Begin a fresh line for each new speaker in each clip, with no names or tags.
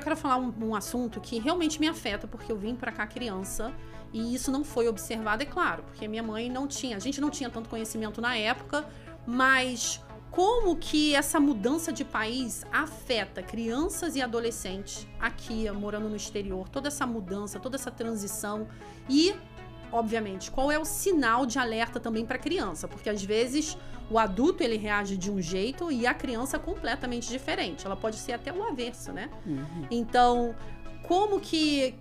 eu quero falar um assunto que realmente me afeta, porque eu vim pra cá criança e isso não foi observado, é claro, porque minha mãe não tinha, a gente não tinha tanto conhecimento na época, mas como que essa mudança de país afeta crianças e adolescentes aqui, morando no exterior, toda essa mudança, toda essa transição e, obviamente, qual é o sinal de alerta também para a criança, porque às vezes o adulto ele reage de um jeito e a criança completamente diferente, ela pode ser até o avesso, né? Então, como que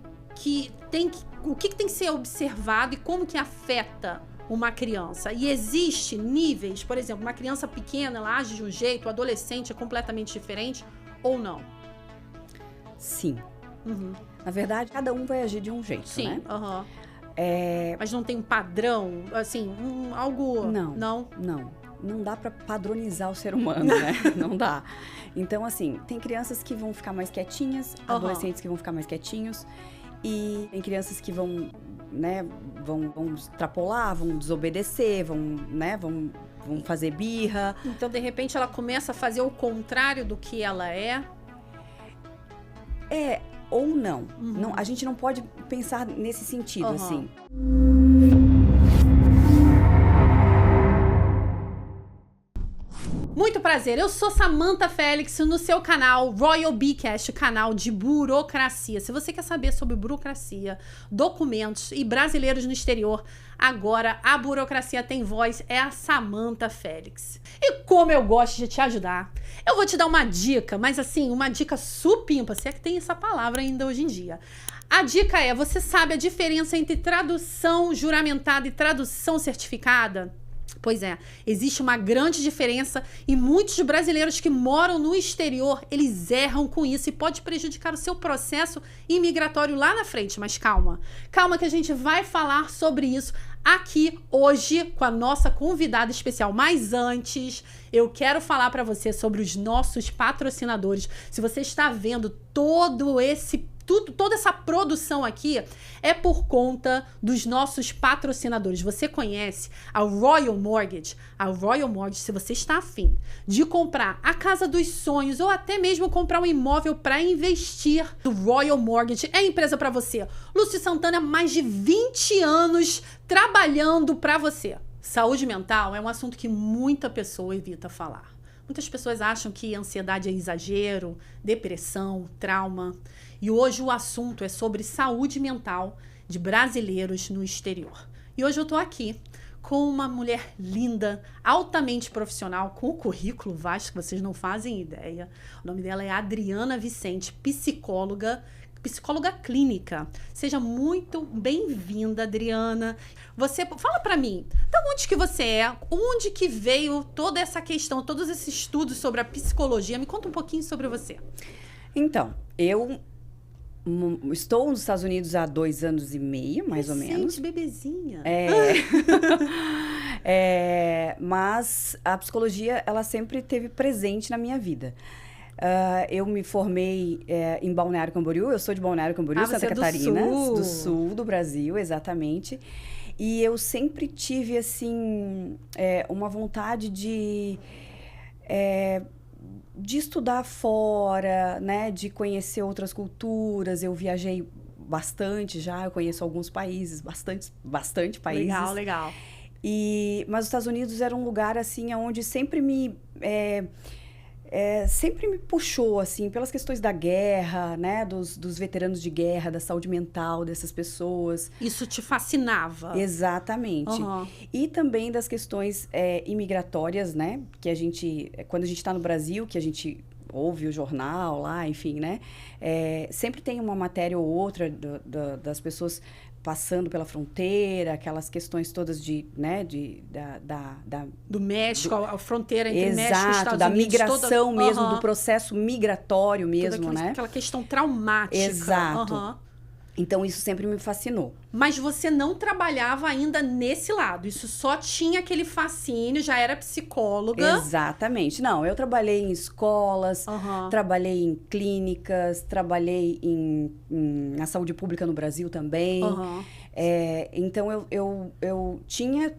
o que tem que ser observado e como que afeta uma criança? E existe níveis, por exemplo, uma criança pequena, ela age de um jeito, o adolescente é completamente diferente ou não?
Sim. Na verdade, cada um vai agir de um jeito,
Sim,
né?
Mas não tem um padrão, assim, algo...
Não dá pra padronizar o ser humano, né? Não dá. Então, assim, tem crianças que vão ficar mais quietinhas, adolescentes que vão ficar mais quietinhos, e tem crianças que vão, né, vão extrapolar, vão desobedecer, vão fazer birra.
Então, de repente, ela começa a fazer o contrário do que ela é?
É, ou não. Não, a gente não pode pensar nesse sentido, assim.
Muito prazer, eu sou Samantha Félix no seu canal Royal Bcast, canal de burocracia. Se você quer saber sobre burocracia, documentos e brasileiros no exterior, agora a burocracia tem voz, é a Samantha Félix. E como eu gosto de te ajudar, eu vou te dar uma dica, mas assim, uma dica supimpa, se é que tem essa palavra ainda hoje em dia. A dica é, você sabe a diferença entre tradução juramentada e tradução certificada? Pois é, existe uma grande diferença e muitos brasileiros que moram no exterior, eles erram com isso e pode prejudicar o seu processo imigratório lá na frente. Mas calma que a gente vai falar sobre isso aqui hoje com a nossa convidada especial. Mas antes, eu quero falar para você sobre os nossos patrocinadores. Se você está vendo toda essa produção aqui é por conta dos nossos patrocinadores. Você conhece a Royal Mortgage? A Royal Mortgage, se você está afim de comprar a casa dos sonhos ou até mesmo comprar um imóvel para investir, o Royal Mortgage é a empresa para você. Lúcio Santana, mais de 20 anos trabalhando para você. Saúde mental é um assunto que muita pessoa evita falar. Muitas pessoas acham que ansiedade é exagero, depressão, trauma. E hoje o assunto é sobre saúde mental de brasileiros no exterior. E hoje eu tô aqui com uma mulher linda, altamente profissional, com um currículo vasto que vocês não fazem ideia. O nome dela é Adriana Vicente, psicóloga clínica. Seja muito bem-vinda, Adriana. Você fala pra mim, de onde que você é? Onde que veio toda essa questão, todos esses estudos sobre a psicologia? Me conta um pouquinho sobre você.
Então, eu estou nos Estados Unidos há 2 anos e meio, mais ou menos.
Bebezinha.
Mas a psicologia, ela sempre esteve presente na minha vida. Eu me formei em Balneário Camboriú, eu sou de Balneário Camboriú, Santa Catarina, do sul do Brasil, exatamente. E eu sempre tive, assim, uma vontade de estudar fora, né, de conhecer outras culturas. Eu viajei bastante já, eu conheço alguns países, bastante países.
Legal.
Mas os Estados Unidos era um lugar, assim, onde sempre me puxou, assim, pelas questões da guerra, né, dos veteranos de guerra, da saúde mental dessas pessoas.
Isso te fascinava?
Exatamente. E também das questões imigratórias, né, que quando a gente está no Brasil, que a gente ouve o jornal lá, enfim, né, sempre tem uma matéria ou outra das pessoas passando pela fronteira, aquelas questões todas
do México, a fronteira entre México e Estados Unidos.
Da migração mesmo, do processo migratório mesmo, né?
Aquela questão traumática.
Exato. Então, isso sempre me fascinou.
Mas você não trabalhava ainda nesse lado, isso só tinha aquele fascínio, já era psicóloga.
Exatamente. Não, eu trabalhei em escolas, trabalhei em clínicas, trabalhei na saúde pública no Brasil também. Então, eu tinha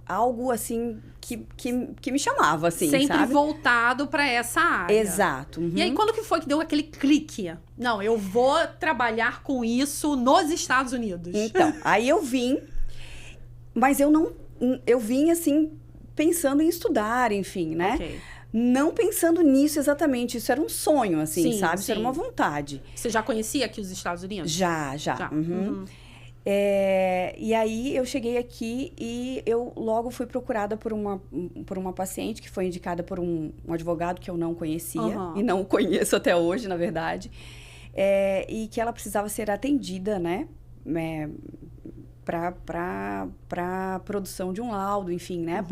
algo, assim, que me chamava, assim,
sempre
sabe?
voltado para essa área.
Exato.
E aí, quando que foi que deu aquele clique? Não, eu vou trabalhar com isso nos Estados Unidos.
Então, aí eu vim, mas eu vim, assim, pensando em estudar, enfim, né?
Ok.
Não pensando nisso exatamente. Isso era um sonho, assim,
Sim,
sabe? Isso era
sim.
uma vontade.
Você já conhecia aqui os Estados Unidos?
Já. Uhum. E aí eu cheguei aqui e eu logo fui procurada por uma paciente que foi indicada por um advogado que eu não conhecia e não conheço até hoje, na verdade, e que ela precisava ser atendida, né, para produção de um laudo, enfim, né,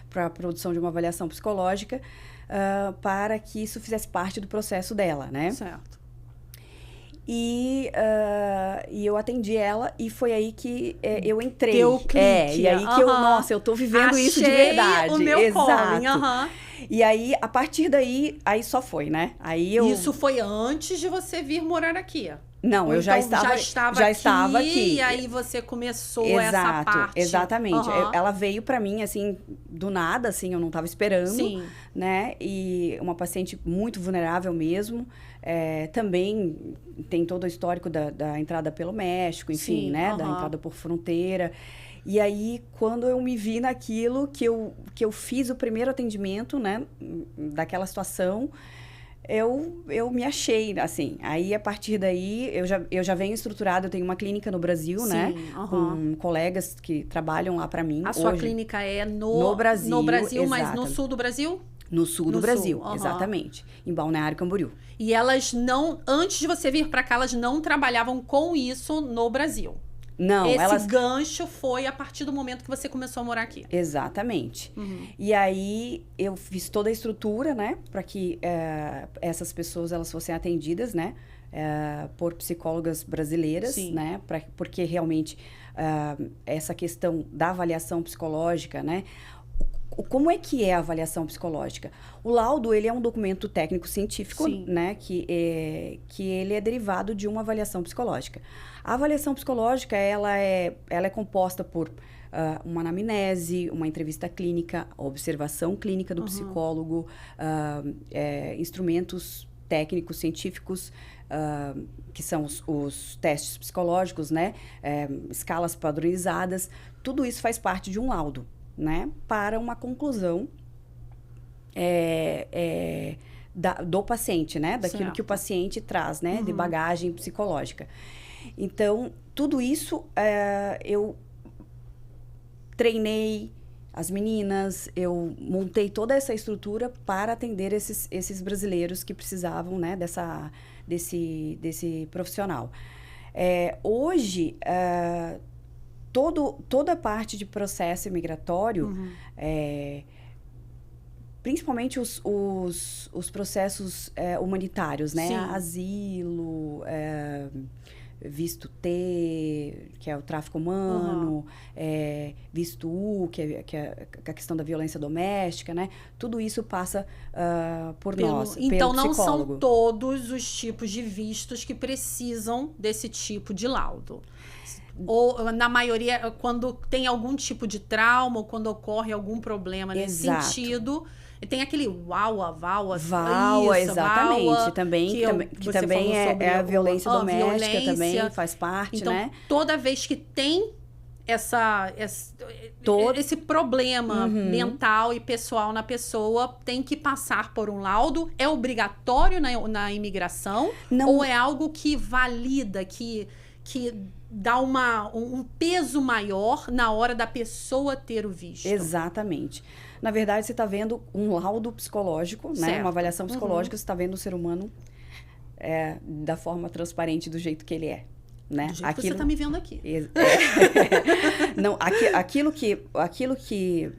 para produção de uma avaliação psicológica, para que isso fizesse parte do processo dela, né?
Certo.
E eu atendi ela e foi aí que eu entrei.
Deu clique.
E aí que nossa, eu tô vivendo isso de verdade.
O meu
Exato.
calling.
E aí, a partir daí, aí só foi, né? Aí
Isso foi antes de você vir morar aqui?
Não, eu já estava aqui.
E aí você começou
Exato,
essa parte.
Exatamente. Ela veio pra mim, assim, do nada, assim, eu não estava esperando.
Sim.
Né? E uma paciente muito vulnerável mesmo. Também tem todo o histórico da entrada pelo México, enfim,
Sim,
né? Da entrada por fronteira. E aí, quando eu me vi naquilo, que eu fiz o primeiro atendimento, né? Daquela situação, eu me achei, assim. Aí, a partir daí, eu já venho estruturada, eu tenho uma clínica no Brasil,
Sim,
né? Com colegas que trabalham lá para mim.
A sua clínica é
no Brasil.
No Brasil,
exato.
Mas no sul do Brasil?
No sul do Brasil, exatamente. Em Balneário Camboriú.
E elas não, antes de você vir para cá, elas não trabalhavam com isso no Brasil?
Não,
Esse gancho foi a partir do momento que você começou a morar aqui.
Exatamente. E aí eu fiz toda a estrutura, né, para que essas pessoas elas fossem atendidas, né, por psicólogas brasileiras,
Sim.
né, porque realmente essa questão da avaliação psicológica, né, como é que é a avaliação psicológica? O laudo, ele é um documento técnico-científico,
Sim.
né? Que ele é derivado de uma avaliação psicológica. A avaliação psicológica, ela é composta por uma anamnese, uma entrevista clínica, a observação clínica do psicólogo, instrumentos técnicos, científicos, que são os testes psicológicos, né? Escalas padronizadas. Tudo isso faz parte de um laudo, né, para uma conclusão do paciente, né, daquilo
certo.
que o paciente traz, né, de bagagem psicológica. Então, tudo isso eu treinei as meninas, eu montei toda essa estrutura para atender esses brasileiros que precisavam, né, desse profissional. Hoje, toda a parte de processo migratório, principalmente os processos humanitários, né?
Sim.
Asilo, visto T, que é o tráfico humano, visto U, que é a questão da violência doméstica, né? Tudo isso passa por nós,
então,
pelo psicólogo.
Não são todos os tipos de vistos que precisam desse tipo de laudo. Ou, na maioria, quando tem algum tipo de trauma ou quando ocorre algum problema nesse sentido, tem aquele VAWA,
exatamente.
VAWA,
que também é a violência doméstica, também faz parte,
então,
né?
Toda vez que tem esse problema mental e pessoal na pessoa, tem que passar por um laudo. É obrigatório na imigração?
Não.
Ou é algo que valida, que dá um peso maior na hora da pessoa ter o visto?
Exatamente. Na verdade, você está vendo um laudo psicológico, né? Uma avaliação psicológica, você está vendo o ser humano da forma transparente, do jeito que ele é. Né?
Do jeito que você está me vendo aqui.
Não, aquilo que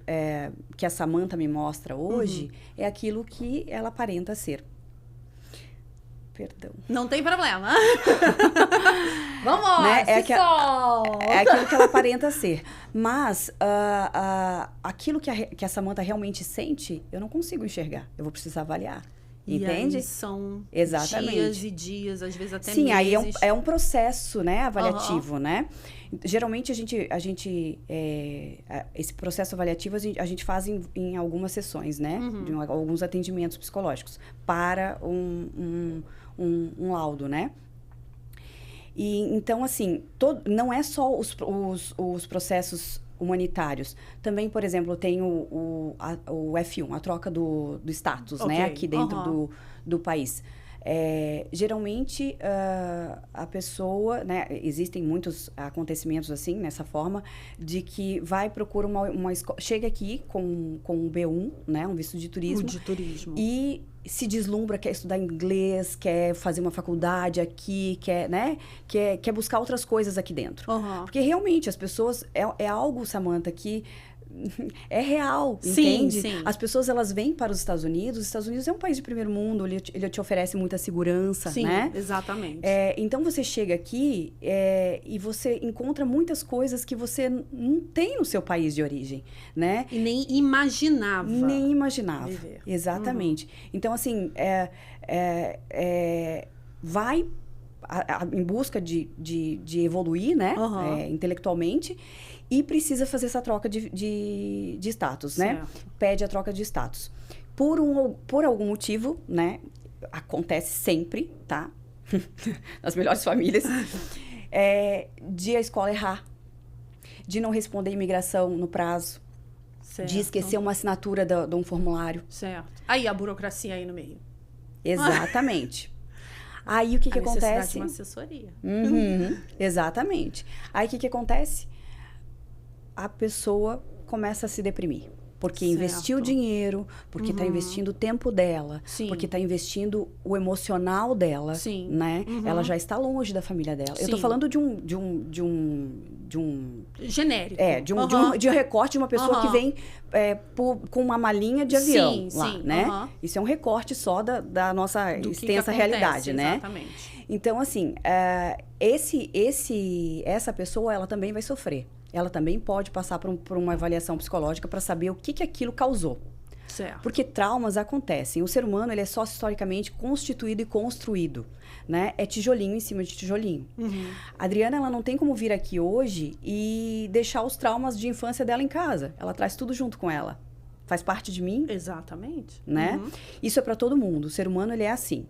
a Samantha me mostra hoje é aquilo que ela aparenta ser. Perdão.
Não tem problema. Vamos lá,
né? É aquilo que ela aparenta ser. Mas aquilo que a Samantha realmente sente, eu não consigo enxergar. Eu vou precisar avaliar. entende?
E aí são
Exatamente.
dias e dias, às vezes até
Sim,
meses.
aí é um processo, né, avaliativo, né? Geralmente, esse processo avaliativo a gente faz em algumas sessões, né? De alguns atendimentos psicológicos para um laudo, né? E, então, assim, não é só os processos humanitários. Também, por exemplo, tem o F1, a troca do status, né? Aqui dentro do país. Geralmente, a pessoa, né? Existem muitos acontecimentos assim, nessa forma, de que procura uma escola, chega aqui com um B1, né? Um visto de turismo. E se deslumbra, quer estudar inglês, quer fazer uma faculdade aqui, quer buscar outras coisas aqui dentro. Porque realmente as pessoas, é algo, Samantha, que é real, entende?
Sim.
As pessoas, elas vêm para os Estados Unidos é um país de primeiro mundo, ele te oferece muita segurança, né?
Sim, exatamente.
Então, você chega aqui e você encontra muitas coisas que você não tem no seu país de origem, né?
E nem imaginava.
Viver. Exatamente. Então, assim, vai em busca de evoluir, né? Intelectualmente. E precisa fazer essa troca de status, né? Pede a troca de status. Por algum motivo, né? Acontece sempre, tá? Nas melhores famílias. De a escola errar. De não responder a imigração no prazo.
Certo.
De esquecer uma assinatura de um formulário.
Certo. Aí a burocracia aí no meio.
Exatamente. Aí o que acontece?
De uma assessoria.
Exatamente. Aí o que acontece? A pessoa começa a se deprimir. Porque investiu dinheiro, porque está investindo o tempo dela, porque está investindo o emocional dela, né? Ela já está longe da família dela. Eu estou falando de um
genérico.
De um recorte de uma pessoa que vem com uma malinha de avião né? Isso é um recorte só da nossa extensa realidade, né?
Exatamente.
Então, assim, essa pessoa, ela também vai sofrer. Ela também pode passar por uma avaliação psicológica para saber o que aquilo causou.
Certo.
Porque traumas acontecem. O ser humano, ele é só historicamente constituído e construído, né? É tijolinho em cima de tijolinho. A Adriana, ela não tem como vir aqui hoje e deixar os traumas de infância dela em casa. Ela traz tudo junto com ela. Faz parte de mim.
Exatamente.
Né? Isso é para todo mundo. O ser humano, ele é assim.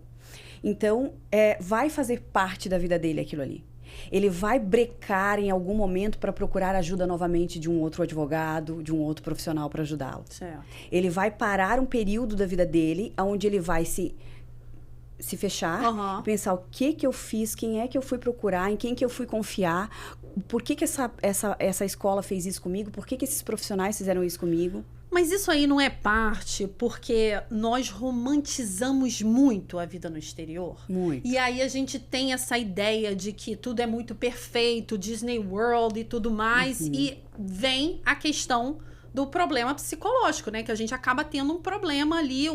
Então, vai fazer parte da vida dele aquilo ali. Ele vai brecar em algum momento para procurar ajuda novamente de um outro advogado, de um outro profissional para ajudá-lo.
Certo.
Ele vai parar um período da vida dele onde ele vai se fechar, pensar o que eu fiz, quem é que eu fui procurar, em quem que eu fui confiar, por que essa escola fez isso comigo, por que esses profissionais fizeram isso comigo.
Mas isso aí não é parte porque nós romantizamos muito a vida no exterior?
Muito.
E aí a gente tem essa ideia de que tudo é muito perfeito, Disney World e tudo mais, e vem a questão do problema psicológico, né? Que a gente acaba tendo um problema ali,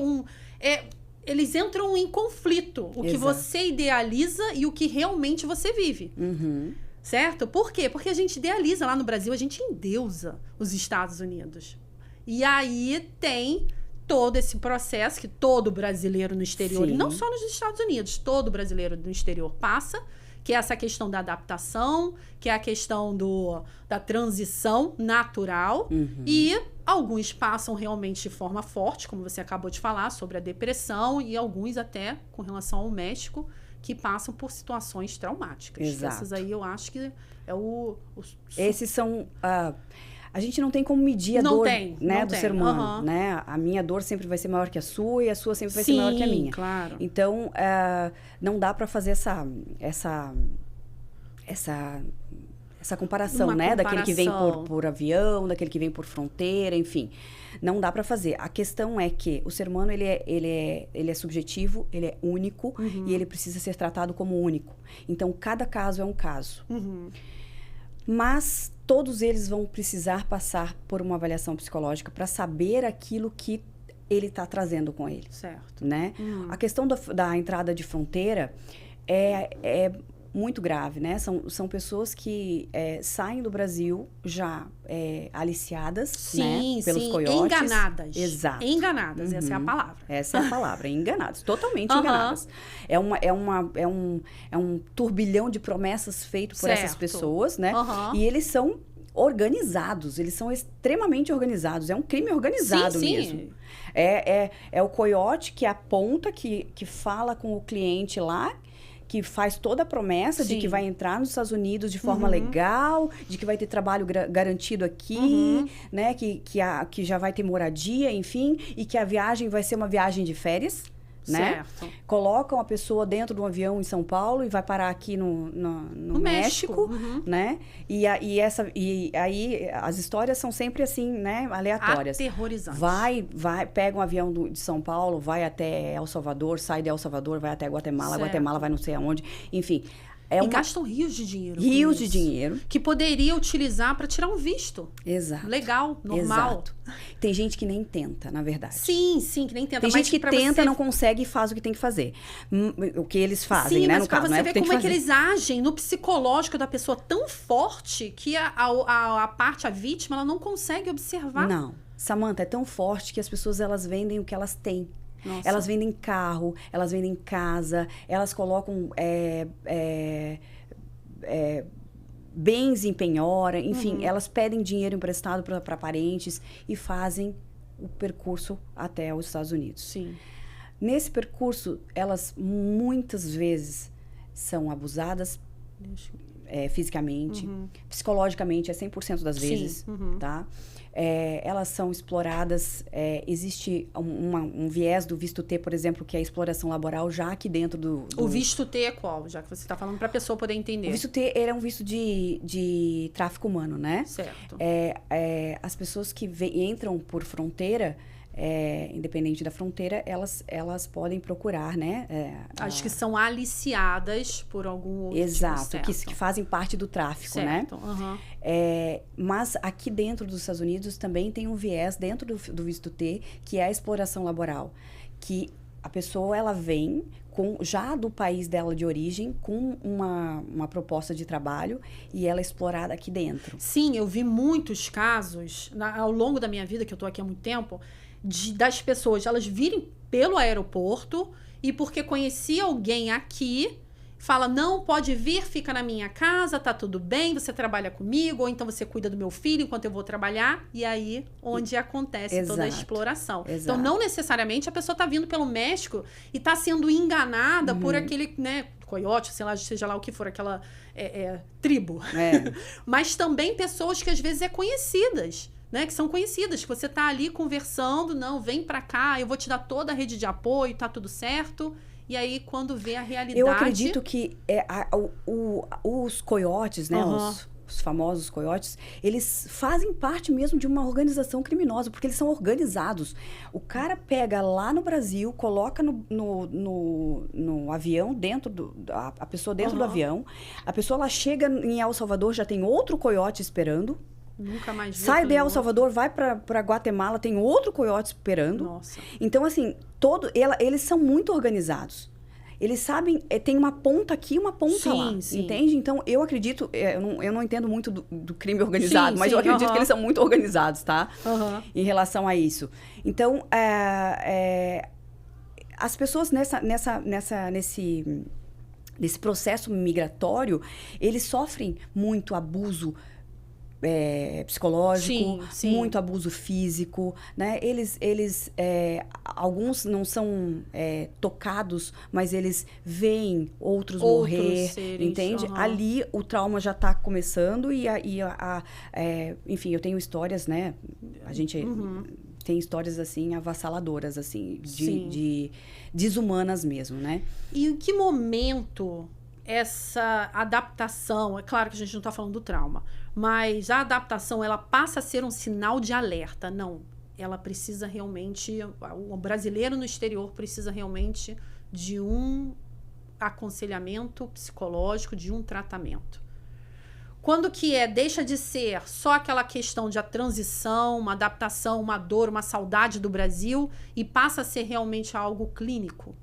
eles entram em conflito, o que você idealiza e o que realmente você vive. Certo? Por quê? Porque a gente idealiza lá no Brasil, a gente endeusa os Estados Unidos. E aí tem todo esse processo que todo brasileiro no exterior, e não só nos Estados Unidos, todo brasileiro no exterior passa, que é essa questão da adaptação, que é a questão da transição natural. E alguns passam realmente de forma forte, como você acabou de falar, sobre a depressão, e alguns até com relação ao México, que passam por situações traumáticas.
Exato.
Essas aí eu acho que é
Esses são... A gente não tem como medir a dor do ser humano, né? A minha dor sempre vai ser maior que a sua e a sua sempre vai ser maior que a minha.
Claro.
Então, não dá para fazer essa comparação, né? Daquele que vem por avião, daquele que vem por fronteira, enfim. Não dá para fazer. A questão é que o ser humano, ele é subjetivo, ele é único e ele precisa ser tratado como único. Então, cada caso é um caso. Mas todos eles vão precisar passar por uma avaliação psicológica para saber aquilo que ele está trazendo com ele.
Certo.
Né? A questão da entrada de fronteira é muito grave, né? São pessoas que saem do Brasil já aliciadas, né? Pelos coiotes.
Enganadas.
Exato.
Enganadas, essa é a palavra.
Essa é a palavra, enganadas. Totalmente enganadas. É um turbilhão de promessas feito por essas pessoas, né? E eles são organizados, eles são extremamente organizados. É um crime organizado mesmo. É o coiote que aponta, que fala com o cliente lá, que faz toda a promessa de que vai entrar nos Estados Unidos de forma legal, de que vai ter trabalho garantido aqui, né? Que já vai ter moradia, enfim, e que a viagem vai ser uma viagem de férias. Né?
Certo.
Colocam a pessoa dentro de um avião em São Paulo e vai parar aqui no México, né? E aí as histórias são sempre assim, né? Aleatórias.
Aterrorizantes.
Pega um avião de São Paulo, vai até El Salvador, sai de El Salvador, vai até Guatemala, Guatemala vai não sei aonde, enfim.
E gastam rios de dinheiro.
Rios de dinheiro.
Que poderia utilizar para tirar um visto.
Exato.
Legal, normal.
Exato. Tem gente que nem tenta, na verdade.
Sim, que nem tenta.
Tem gente que tenta, não consegue e faz o que tem que fazer. O que eles fazem, né?
Mas pra você ver como é que eles agem no psicológico da pessoa tão forte que a vítima, ela não consegue observar.
Não. Samantha, é tão forte que as pessoas, elas vendem o que elas têm. Nossa. Elas vendem carro, elas vendem casa, elas colocam bens em penhora, enfim, elas pedem dinheiro emprestado para parentes e fazem o percurso até os Estados Unidos.
Sim.
Nesse percurso, elas muitas vezes são abusadas fisicamente, psicologicamente, 100% das vezes, tá? Elas são exploradas, existe um viés do visto T, por exemplo, que é a exploração laboral já aqui dentro do...
O visto T é qual? Já que você está falando para a pessoa poder entender.
O visto T é um visto de tráfico humano, né?
Certo.
As pessoas que entram por fronteira, independente da fronteira, elas podem procurar, né?
Acho que são aliciadas por algum outro
Exato, que fazem parte do tráfico,
certo.
Né? Mas aqui dentro dos Estados Unidos também tem um viés dentro do visto T, que é a exploração laboral. Que a pessoa, ela vem já do país dela de origem, com uma proposta de trabalho, e ela é explorada aqui dentro.
Sim, eu vi muitos casos, ao longo da minha vida, que eu estou aqui há muito tempo, das pessoas, elas virem pelo aeroporto e porque conhecia alguém aqui, fala, não, pode vir, fica na minha casa, tá tudo bem, você trabalha comigo, ou então você cuida do meu filho enquanto eu vou trabalhar, e aí onde acontece toda a exploração.
Exato.
Então, não necessariamente a pessoa tá vindo pelo México e tá sendo enganada por aquele, né, coiote, sei lá, seja lá o que for, aquela tribo. Mas também pessoas que às vezes conhecidas. Né, que são conhecidas, que você tá ali conversando, não, vem pra cá, eu vou te dar toda a rede de apoio, tá tudo certo. E aí, quando vê a realidade...
Eu acredito que os coiotes, né, os famosos coiotes, eles fazem parte mesmo de uma organização criminosa, porque eles são organizados. O cara pega lá no Brasil, coloca no avião, a pessoa dentro do avião, a pessoa lá chega em El Salvador, já tem outro coiote esperando.
Nunca mais vi.
Sai de El Salvador, vai para Guatemala, tem outro coiote esperando.
Nossa.
Então, assim, eles são muito organizados. Eles sabem, tem uma ponta aqui e uma ponta lá, entende? Então, eu acredito, eu não entendo muito do crime organizado, mas eu acredito que eles são muito organizados, tá? Em relação a isso. Então, as pessoas nesse processo migratório, eles sofrem muito abuso psicológico, muito abuso físico, né? Alguns não são tocados, mas eles veem outros morrer, seres, entende? Ali o trauma já está começando enfim, eu tenho histórias, né? A gente tem histórias assim avassaladoras, assim, de desumanas mesmo, né?
E em que momento essa adaptação, é claro que a gente não está falando do trauma, mas a adaptação, ela passa a ser um sinal de alerta. Não, ela precisa realmente, o brasileiro no exterior precisa realmente de um aconselhamento psicológico, de um tratamento. Quando que deixa de ser só aquela questão de a transição, uma adaptação, uma dor, uma saudade do Brasil, e passa a ser realmente algo clínico?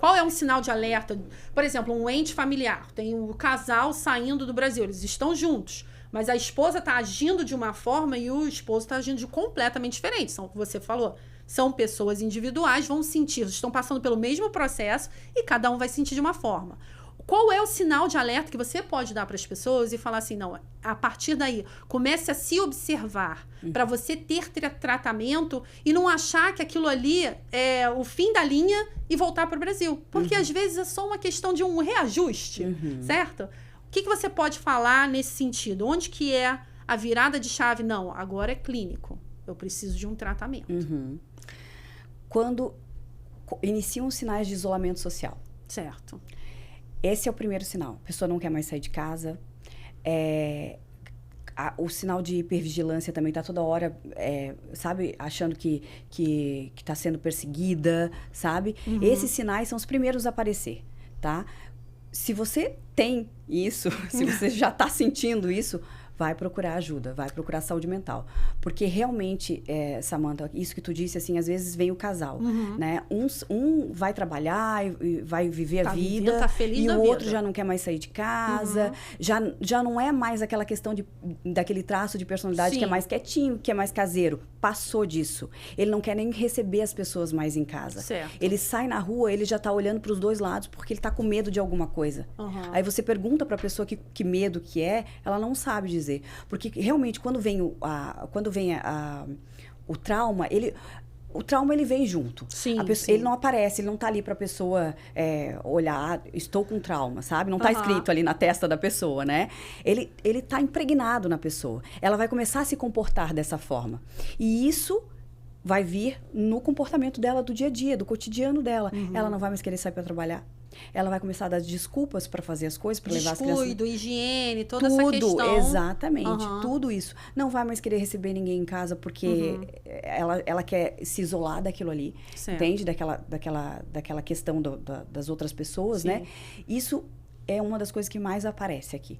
Qual é um sinal de alerta? Por exemplo, um ente familiar. Tem o casal saindo do Brasil. Eles estão juntos. Mas a esposa está agindo de uma forma e o esposo está agindo de completamente diferente. São o que você falou. São pessoas individuais, vão sentir, estão passando pelo mesmo processo e cada um vai sentir de uma forma. Qual é o sinal de alerta que você pode dar para as pessoas e falar assim, não, a partir daí, comece a se observar para você ter tratamento e não achar que aquilo ali é o fim da linha e voltar para o Brasil. Porque às vezes é só uma questão de um reajuste, certo? O que você pode falar nesse sentido? Onde que é a virada de chave? Não, agora é clínico. Eu preciso de um tratamento.
Quando iniciam os sinais de isolamento social.
Certo.
Esse é o primeiro sinal. A pessoa não quer mais sair de casa. O sinal de hipervigilância também está toda hora, sabe? Achando que está sendo perseguida, sabe? Esses sinais são os primeiros a aparecer, tá? Se você tem isso, se você já está sentindo isso, vai procurar ajuda, vai procurar saúde mental. Porque realmente, Samantha, isso que tu disse, assim, às vezes vem o casal, né? Um vai trabalhar e vai viver a vida,
tá feliz
e
da
o outro
vida.
já não quer mais sair de casa, já não é mais aquela questão daquele traço de personalidade que é mais quietinho, que é mais caseiro. Passou disso. Ele não quer nem receber as pessoas mais em casa.
Certo.
Ele sai na rua, ele já tá olhando para os dois lados porque ele tá com medo de alguma coisa. Aí você pergunta para a pessoa que medo que é, ela não sabe dizer. Porque realmente quando vem o trauma, o trauma ele vem junto.
Sim,
sim. Ele não aparece, ele não tá ali para a pessoa olhar, estou com trauma, sabe? Não tá escrito ali na testa da pessoa, né? Ele tá impregnado na pessoa. Ela vai começar a se comportar dessa forma. E isso vai vir no comportamento dela do dia a dia, do cotidiano dela. Ela não vai mais querer sair para trabalhar. Ela vai começar a dar desculpas para fazer as coisas, para levar as crianças...
Descuido, higiene, toda essa questão.
Exatamente. Tudo isso. Não vai mais querer receber ninguém em casa porque ela quer se isolar daquilo ali. Certo. Entende? Daquela questão das outras pessoas, né? Isso é uma das coisas que mais aparece aqui.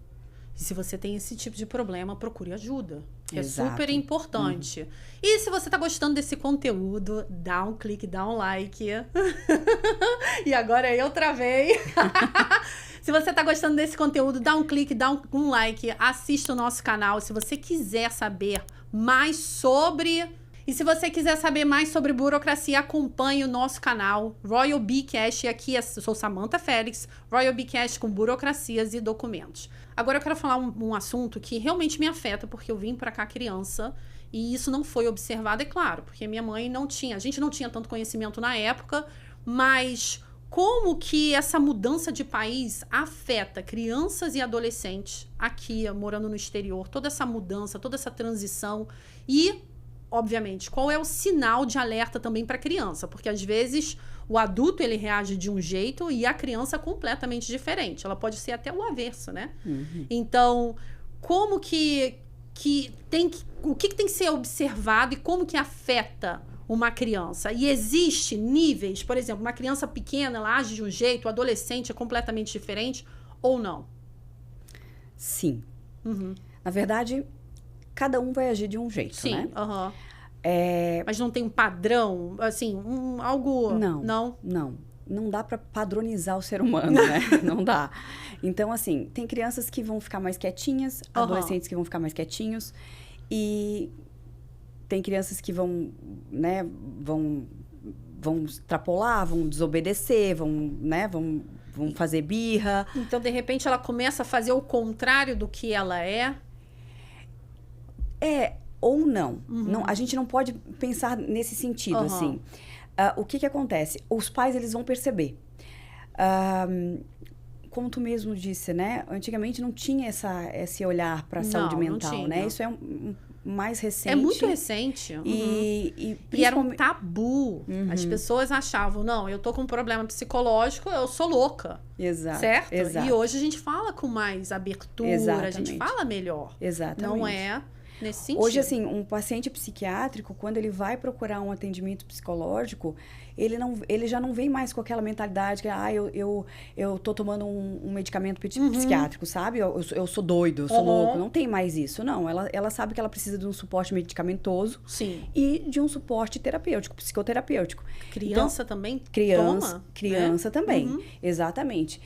E se você tem esse tipo de problema, procure ajuda.
Exato.
É super importante. E se você tá gostando desse conteúdo, dá um clique, dá um like. E agora eu travei. Se você tá gostando desse conteúdo, dá um clique, dá um like, assista o nosso canal. Se você quiser saber mais sobre... E se você quiser saber mais sobre burocracia, acompanhe o nosso canal, Royal Bee Cash. E aqui eu sou Samantha Félix, Royal Bee Cash com burocracias e documentos. Agora eu quero falar um assunto que realmente me afeta, porque eu vim pra cá criança e isso não foi observado, é claro, porque minha mãe não tinha, a gente não tinha tanto conhecimento na época, mas como que essa mudança de país afeta crianças e adolescentes aqui, morando no exterior, toda essa mudança, toda essa transição e... Obviamente, qual é o sinal de alerta também para a criança? Porque, às vezes, o adulto ele reage de um jeito e a criança completamente diferente. Ela pode ser até o avesso, né? Então, como que o que tem que ser observado e como que afeta uma criança? E existe níveis, por exemplo, uma criança pequena, ela age de um jeito, o adolescente é completamente diferente ou não?
Sim. Na verdade... Cada um vai agir de um jeito, né?
Mas não tem um padrão, assim, algo...
Não dá para padronizar o ser humano, né? Não dá. Então, assim, tem crianças que vão ficar mais quietinhas, adolescentes que vão ficar mais quietinhos. E tem crianças que vão extrapolar, vão desobedecer, vão fazer birra.
Então, de repente, ela começa a fazer o contrário do que ela é...
ou não. Não. A gente não pode pensar nesse sentido, assim. O que acontece? Os pais, eles vão perceber. Como tu mesmo disse, né? Antigamente não tinha esse olhar para a saúde mental, não, né? Isso é mais recente.
É muito recente.
E
era um tabu. As pessoas achavam, não, eu tô com um problema psicológico, eu sou louca.
Exato.
Certo?
Exato.
E hoje a gente fala com mais abertura, a gente fala melhor.
Exatamente.
Não é... nesse sentido.
Hoje, assim, um paciente psiquiátrico, quando ele vai procurar um atendimento psicológico, ele já não vem mais com aquela mentalidade que, eu tô tomando um medicamento psiquiátrico, sabe? Eu sou doido, eu sou louco. Não tem mais isso, não. Ela sabe que ela precisa de um suporte medicamentoso e de um suporte terapêutico, psicoterapêutico.
Criança então, também toma?
Criança também, exatamente.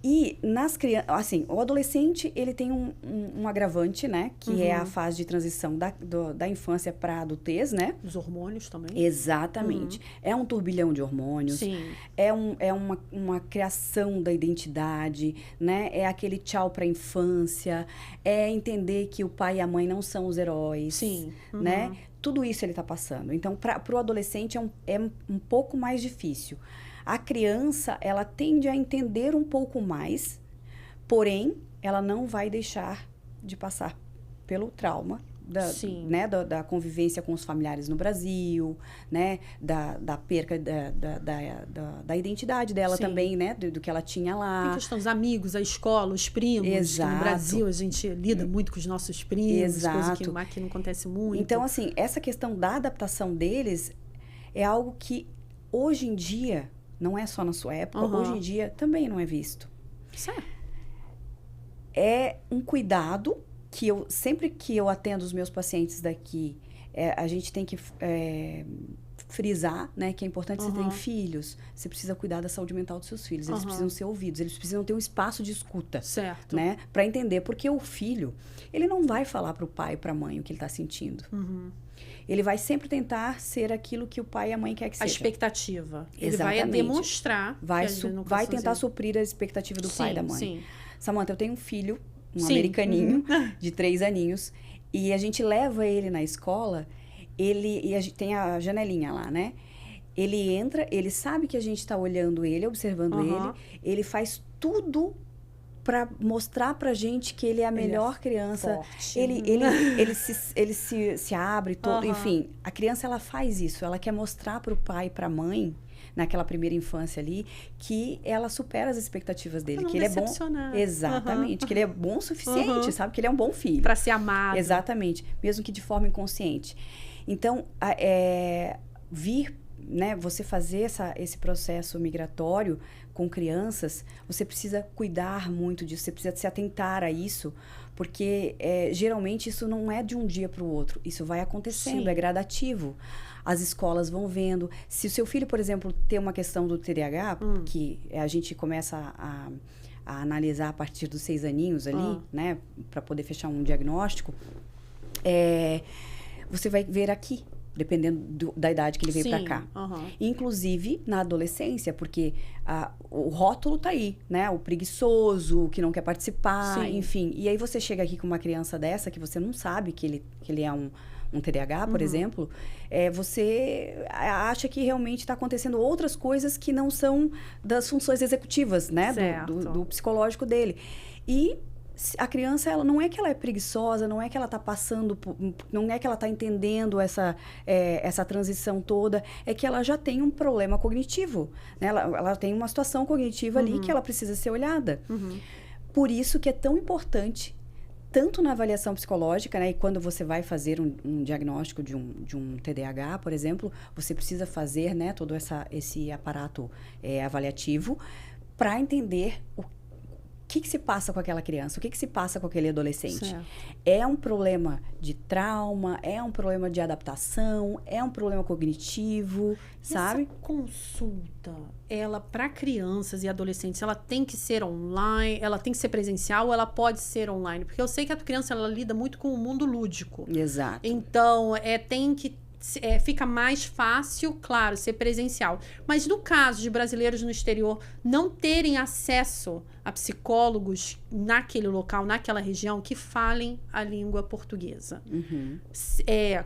E nas crianças, assim, o adolescente, ele tem um agravante, né? Que é a fase de transição da infância para a adultez, né?
Os hormônios também.
Exatamente. É um turbilhão de hormônios.
Sim.
É uma criação da identidade, né? É aquele tchau para a infância. É entender que o pai e a mãe não são os heróis.
Sim.
Né? Tudo isso ele está passando. Então, para o adolescente é um pouco mais difícil. A criança, ela tende a entender um pouco mais, porém, ela não vai deixar de passar pelo trauma da convivência com os familiares no Brasil, né? Da perca da identidade dela também, né? Do que ela tinha lá.
Tem questão dos amigos, a escola, os primos.
Exato.
Que no Brasil a gente lida muito com os nossos primos, coisa que aqui não acontece muito.
Então, assim, essa questão da adaptação deles é algo que hoje em dia... Não é só na sua época, hoje em dia também não é visto.
Certo.
É um cuidado que sempre que eu atendo os meus pacientes daqui, a gente tem que frisar, né, que é importante você ter filhos. Você precisa cuidar da saúde mental dos seus filhos. Eles precisam ser ouvidos, eles precisam ter um espaço de escuta.
Certo.
Né, para entender, porque o filho, ele não vai falar para o pai e para a mãe o que ele está sentindo. Ele vai sempre tentar ser aquilo que o pai e a mãe quer que seja.
A expectativa.
Exatamente.
Ele vai demonstrar.
Vai tentar suprir a expectativa do pai e da mãe.
Sim.
Samantha, eu tenho um filho, americaninho, de 3 aninhos, e a gente leva ele na escola, e a gente tem a janelinha lá, né? Ele entra, ele sabe que a gente está olhando ele, observando ele faz tudo para mostrar pra gente que ele é a melhor criança.
Forte.
Ele se abre todo. Enfim, a criança, ela faz isso. Ela quer mostrar pro pai e pra mãe, naquela primeira infância ali, que ela supera as expectativas dele. Que ele é bom. Exatamente. Que ele é bom o suficiente, sabe? Que ele é um bom filho.
Pra ser amado.
Exatamente. Mesmo que de forma inconsciente. Então, né, você fazer esse processo migratório com crianças, você precisa cuidar muito disso, você precisa se atentar a isso, porque geralmente isso não é de um dia para o outro, isso vai acontecendo, é gradativo. As escolas vão vendo. Se o seu filho, por exemplo, tem uma questão do TDAH, que a gente começa a analisar a partir dos 6 aninhos ali, né, para poder fechar um diagnóstico, você vai ver aqui, dependendo da idade que ele veio para cá. Inclusive na adolescência, porque o rótulo tá aí, né? O preguiçoso, que não quer participar, enfim. E aí você chega aqui com uma criança dessa, que você não sabe que ele é um TDAH, por exemplo, você acha que realmente está acontecendo outras coisas que não são das funções executivas, né? Do psicológico dele. E a criança, ela não é que ela é preguiçosa, não é que ela está passando, não é que ela está entendendo essa transição toda, é que ela já tem um problema cognitivo, né? Ela tem uma situação cognitiva ali que ela precisa ser olhada. Por isso que é tão importante, tanto na avaliação psicológica, né? E quando você vai fazer um diagnóstico de um TDAH, por exemplo, você precisa fazer, né, todo esse aparato avaliativo para entender o que se passa com aquela criança, o que se passa com aquele adolescente.
Certo.
É um problema de trauma, é um problema de adaptação, é um problema cognitivo, sabe?
Essa consulta, ela para crianças e adolescentes, ela tem que ser online, ela tem que ser presencial ou ela pode ser online? Porque eu sei que a criança, ela lida muito com o mundo lúdico.
Exato.
Então, fica mais fácil, claro, ser presencial. Mas no caso de brasileiros no exterior não terem acesso a psicólogos naquele local, naquela região, que falem a língua portuguesa.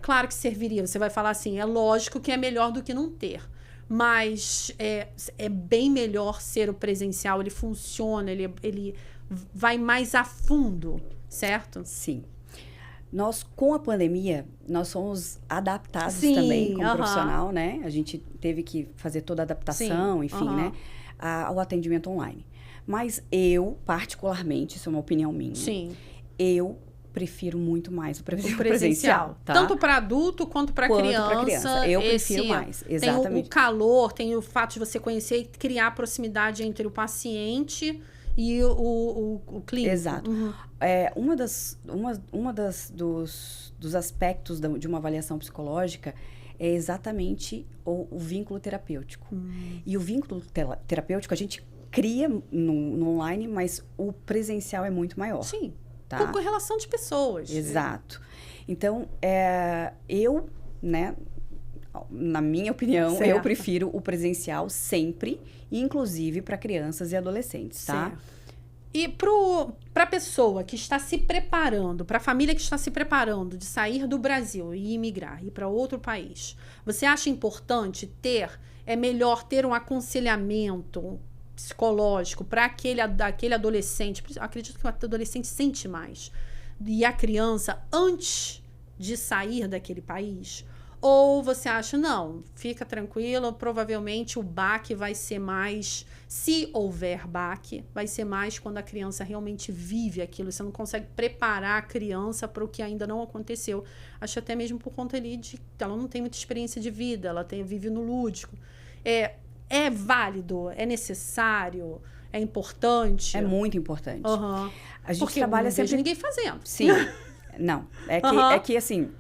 Claro que serviria. Você vai falar assim, é lógico que é melhor do que não ter. Mas é bem melhor ser o presencial. Ele funciona, ele vai mais a fundo, certo?
Sim. Nós, com a pandemia, nós fomos adaptados também como profissional, né? A gente teve que fazer toda a adaptação, enfim, né? Ao atendimento online. Mas eu, particularmente, isso é uma opinião minha, eu prefiro muito mais o presencial, tá?
Tanto para adulto quanto para criança.
Eu prefiro mais, exatamente.
Tem o calor, tem o fato de você conhecer e criar proximidade entre o paciente e o clínico.
Exato. Dos aspectos de uma avaliação psicológica é exatamente o vínculo terapêutico. E o vínculo terapêutico a gente cria no online, mas o presencial é muito maior.
Sim,
tá?
Com relação de pessoas.
Exato. Então, eu, né, na minha opinião,
certo.
eu prefiro o presencial sempre, inclusive para crianças e adolescentes, tá?
Certo. E para a pessoa que está se preparando, para a família que está se preparando de sair do Brasil e imigrar, ir para outro país, você acha importante é melhor ter um aconselhamento psicológico para aquele adolescente? Acredito que o adolescente sente mais. E a criança antes de sair daquele país? Ou você acha, não, fica tranquilo, provavelmente o baque vai ser mais, se houver baque, vai ser mais quando a criança realmente vive aquilo. Você não consegue preparar a criança para o que ainda não aconteceu. Acho até mesmo por conta ali de ela não tem muita experiência de vida, ela vive no lúdico. É válido, é necessário, é importante?
É muito importante.
Uhum.
A gente
porque
trabalha
não
sempre...
vejo ninguém fazendo.
Sim. Não. É que assim...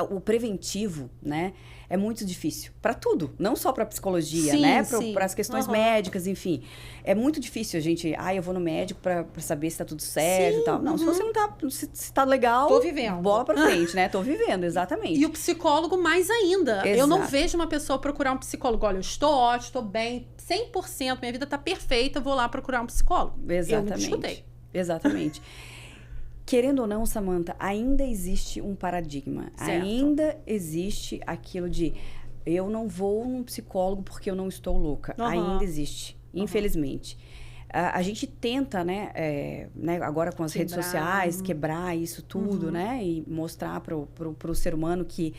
O preventivo, né, é muito difícil para tudo, não só para psicologia,
sim,
né, para as questões médicas, enfim. É muito difícil a gente, eu vou no médico para saber se tá tudo certo e tal. Não, se você não tá, se tá legal,
tô vivendo.
Bola para frente, né? Tô vivendo, exatamente.
E o psicólogo mais ainda.
Exato.
Eu não vejo uma pessoa procurar um psicólogo. Olha, eu estou ótimo, estou bem, 100%, minha vida tá perfeita, vou lá procurar um psicólogo.
Exatamente.
Eu me escutei.
Exatamente. Querendo ou não, Samantha, ainda existe um paradigma.
Certo.
Ainda existe aquilo de eu não vou num psicólogo porque eu não estou louca. Ainda existe, infelizmente. A gente tenta, né, agora com as redes sociais, quebrar isso tudo, né? E mostrar pro ser humano que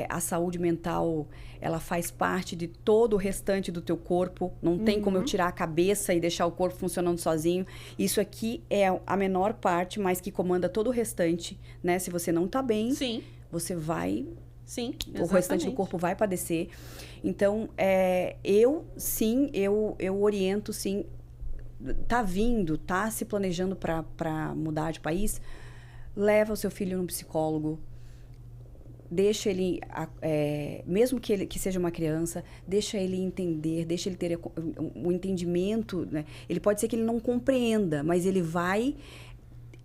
a saúde mental, ela faz parte de todo o restante do teu corpo. Não tem como eu tirar a cabeça e deixar o corpo funcionando sozinho. Isso aqui é a menor parte, mas que comanda todo o restante, né? Se você não tá bem,
sim,
você vai...
Sim, exatamente.
O restante do corpo vai padecer. Então, eu oriento, sim... tá se planejando para mudar de país, leva o seu filho num psicólogo, deixa ele, mesmo que seja uma criança, deixa ele entender, deixa ele ter um entendimento, né? Ele pode ser que ele não compreenda, mas ele vai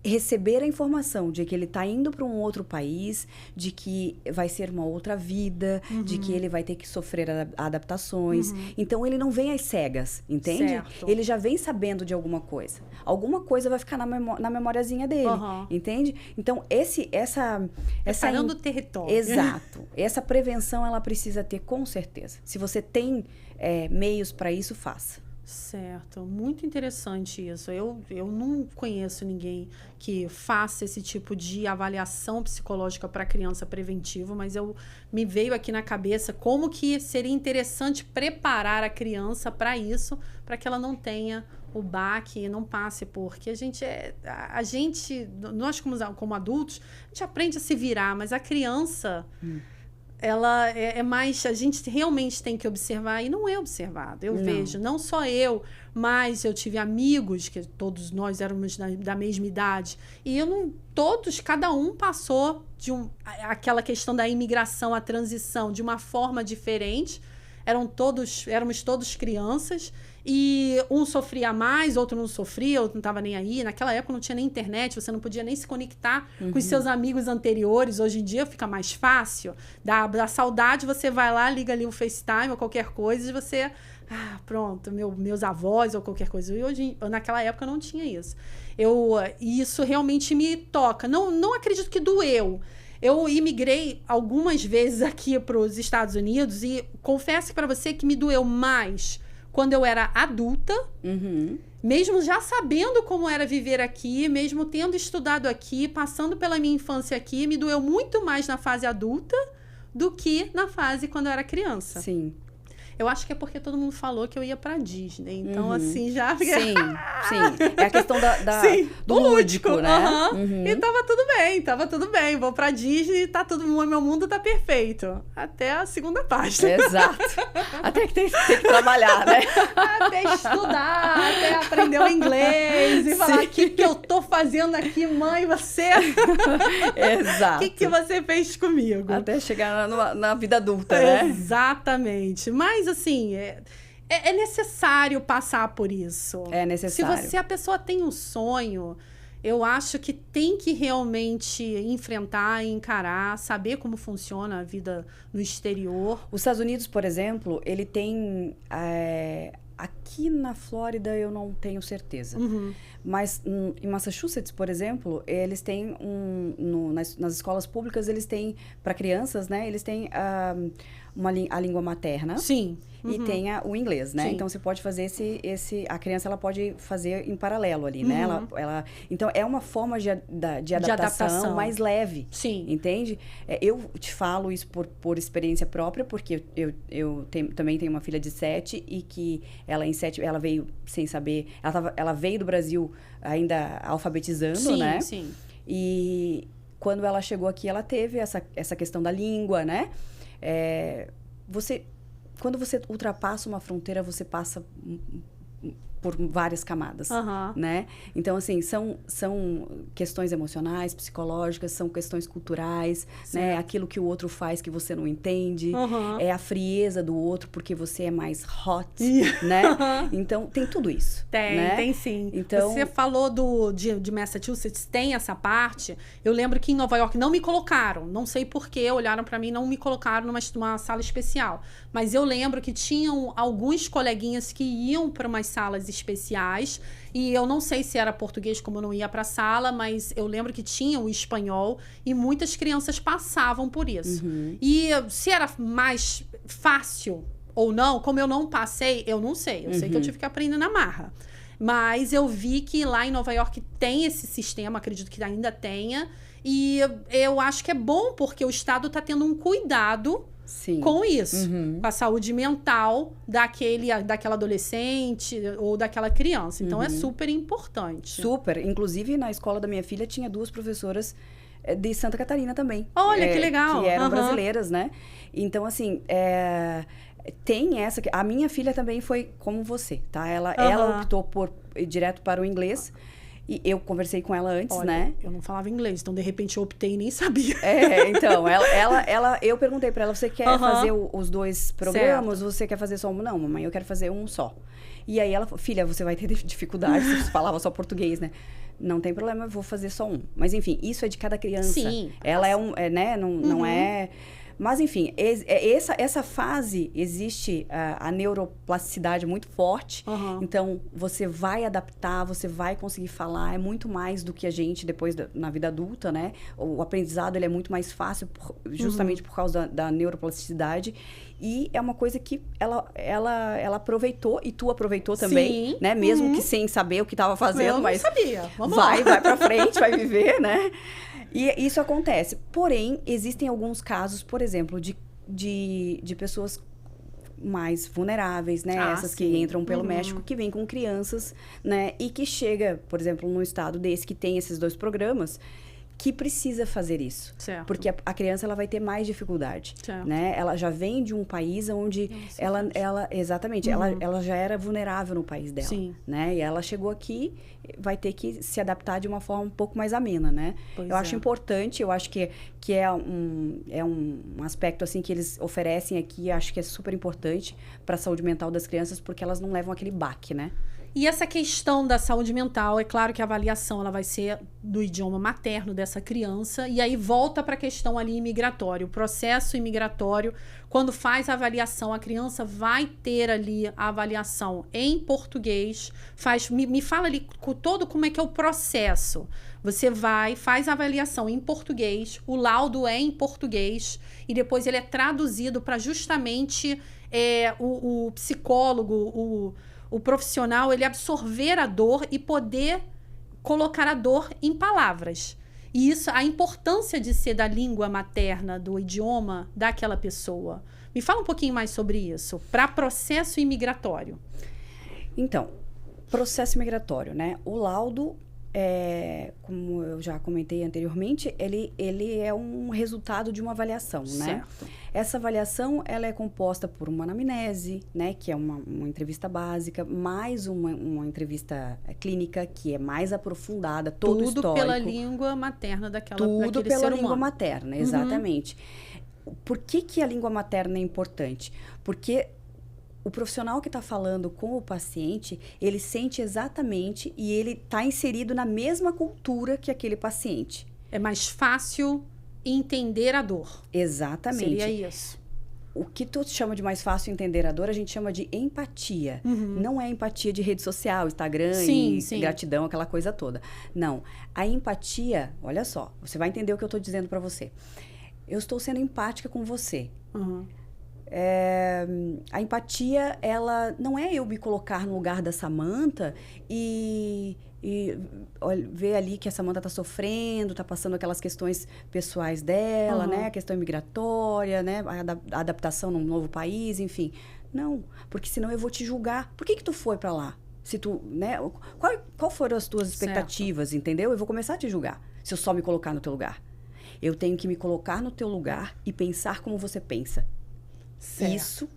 receber a informação de que ele está indo para um outro país, de que vai ser uma outra vida, de que ele vai ter que sofrer adaptações. Então, ele não vem às cegas, entende?
Certo.
Ele já vem sabendo de alguma coisa. Alguma coisa vai ficar na memóriazinha dele, entende? Então, essa
preparando o território.
Exato. Essa prevenção, ela precisa ter, com certeza. Se você tem meios para isso, faça.
Certo, muito interessante isso. Eu não conheço ninguém que faça esse tipo de avaliação psicológica para criança preventivo, mas me veio aqui na cabeça como que seria interessante preparar a criança para isso, para que ela não tenha o baque e não passe, porque nós como adultos, a gente aprende a se virar, mas a criança... ela é mais... A gente realmente tem que observar, e não é observado. Eu vejo, não só eu, mas eu tive amigos, que todos nós éramos da mesma idade, e cada um passou aquela questão da imigração, a transição, de uma forma diferente. Éramos todos crianças, e um sofria mais, outro não sofria, outro não estava nem aí. Naquela época não tinha nem internet, você não podia nem se conectar com os seus amigos anteriores. Hoje em dia fica mais fácil. Da saudade, você vai lá, liga ali o FaceTime ou qualquer coisa, e você... pronto, meus avós ou qualquer coisa. E naquela época não tinha isso. E isso realmente me toca. Não acredito que doeu. Eu imigrei algumas vezes aqui para os Estados Unidos e confesso para você que me doeu mais quando eu era adulta, mesmo já sabendo como era viver aqui, mesmo tendo estudado aqui, passando pela minha infância aqui, me doeu muito mais na fase adulta do que na fase quando eu era criança.
Sim.
Eu acho que é porque todo mundo falou que eu ia pra Disney. Então, assim, já...
Sim, sim. É a questão do lúdico, né?
E tava tudo bem. Vou pra Disney, meu mundo tá perfeito. Até a segunda página.
Exato. Até que tem que trabalhar, né?
Até estudar, até aprender o inglês e falar, o que eu tô fazendo aqui, mãe, você?
Exato.
O que você fez comigo?
Até chegar na vida adulta, né?
Exatamente. Mas, assim, é necessário passar por isso.
É necessário.
Se a pessoa tem um sonho, eu acho que tem que realmente enfrentar e encarar, saber como funciona a vida no exterior.
Os Estados Unidos, por exemplo, ele tem... aqui na Flórida eu não tenho certeza. Mas em Massachusetts, por exemplo, eles têm nas escolas públicas, eles têm, para crianças, né? Eles têm a língua materna.
Sim.
E tem o inglês, né?
Sim.
Então, você pode fazer a criança, ela pode fazer em paralelo ali, né? Então, é uma forma de adaptação mais leve.
Sim.
Entende? Eu te falo isso por experiência própria, porque eu também tenho uma filha de 7 e que ela em 7, ela veio sem saber... Ela veio do Brasil ainda alfabetizando, né?
Sim.
E quando ela chegou aqui, ela teve essa questão da língua, né? Quando você ultrapassa uma fronteira, você passa por várias camadas, né? Então, assim, são questões emocionais, psicológicas, são questões culturais, né? Aquilo que o outro faz que você não entende, é a frieza do outro porque você é mais hot, né? Então, tem tudo isso.
Tem sim.
Então,
você falou de Massachusetts, tem essa parte. Eu lembro que em Nova York não me colocaram, não sei porquê, olharam pra mim, não me colocaram numa sala especial. Mas eu lembro que tinham alguns coleguinhas que iam para umas salas especiais, e eu não sei se era português, como eu não ia para a sala, mas eu lembro que tinha o espanhol e muitas crianças passavam por isso. E se era mais fácil ou não, como eu não passei, eu não sei. Eu sei que eu tive que aprender na marra. Mas eu vi que lá em Nova York tem esse sistema, acredito que ainda tenha, e eu acho que é bom porque o Estado está tendo um cuidado com isso, com a saúde mental daquela adolescente ou daquela criança. Então, é super importante.
Super. Inclusive, na escola da minha filha, tinha 2 professoras de Santa Catarina também.
Olha, que legal.
Que eram brasileiras, né? Então, assim, tem essa... A minha filha também foi como você, tá? Ela optou por ir direto para o inglês. E eu conversei com ela antes, né?
Eu não falava inglês, então de repente eu optei e nem sabia.
Então, eu perguntei pra ela, você quer fazer os 2 programas? Você quer fazer só um? Não, mamãe, eu quero fazer um só. E aí ela falou, filha, você vai ter dificuldade, você falava só português, né? Não tem problema, eu vou fazer só um. Mas enfim, isso é de cada criança.
Sim.
Ela né? Não é... Mas, enfim, essa fase existe a neuroplasticidade muito forte. Então, você vai adaptar, você vai conseguir falar. É muito mais do que a gente, depois, na vida adulta, né? O aprendizado, ele é muito mais fácil, justamente por causa da neuroplasticidade. E é uma coisa que ela aproveitou, e tu aproveitou também, né? Mesmo que sem saber o que estava fazendo, mas...
Eu não sabia. Vamos
lá. Vai pra frente, vai viver, né? E isso acontece. Porém, existem alguns casos, por exemplo, de pessoas mais vulneráveis, né? Essas que entram pelo México, que vêm com crianças, né? E que chega, por exemplo, num estado desse que tem esses 2 programas, que precisa fazer isso.
Certo.
Porque a criança, ela vai ter mais dificuldade, né? Ela já vem de um país onde ela já era vulnerável no país dela, né? E ela chegou aqui, vai ter que se adaptar de uma forma um pouco mais amena, né? Eu acho importante, eu acho que é um aspecto, assim, que eles oferecem aqui, acho que é super importante para a saúde mental das crianças, porque elas não levam aquele baque, né?
E essa questão da saúde mental, é claro que a avaliação ela vai ser do idioma materno dessa criança, e aí volta para a questão ali imigratória. O processo imigratório, quando faz a avaliação, a criança vai ter ali a avaliação em português. Me fala ali todo como é que é o processo. Você faz a avaliação em português, o laudo é em português, e depois ele é traduzido para justamente o psicólogo, o profissional, ele absorver a dor e poder colocar a dor em palavras. E isso, a importância de ser da língua materna, do idioma daquela pessoa. Me fala um pouquinho mais sobre isso, para processo imigratório.
Então, processo migratório, né? O laudo, como eu já comentei anteriormente, ele é um resultado de uma avaliação, né?
Certo.
Essa avaliação, ela é composta por uma anamnese, né? Que é uma entrevista básica, mais uma entrevista clínica, que é mais aprofundada, todo o histórico.
Tudo pela língua materna daquele
Tudo pela
ser
língua
humano.
materna, exatamente. Por que a língua materna é importante? Porque o profissional que está falando com o paciente, ele sente exatamente e ele está inserido na mesma cultura que aquele paciente.
É mais fácil entender a dor.
Exatamente.
Seria isso.
O que tu chama de mais fácil entender a dor, a gente chama de empatia. Não é empatia de rede social, Instagram e gratidão, aquela coisa toda. Não. A empatia, olha só, você vai entender o que eu estou dizendo para você. Eu estou sendo empática com você. A empatia, ela não é eu me colocar no lugar da Samantha e ver ali que a Samantha está sofrendo, está passando aquelas questões pessoais dela, né? A questão migratória, né? A adaptação num novo país, enfim. Não, porque senão eu vou te julgar. Por que tu foi para lá? Se tu, né? Qual foram as tuas expectativas, entendeu? Eu vou começar a te julgar se eu só me colocar no teu lugar. Eu tenho que me colocar no teu lugar e pensar como você pensa. Certo. Isso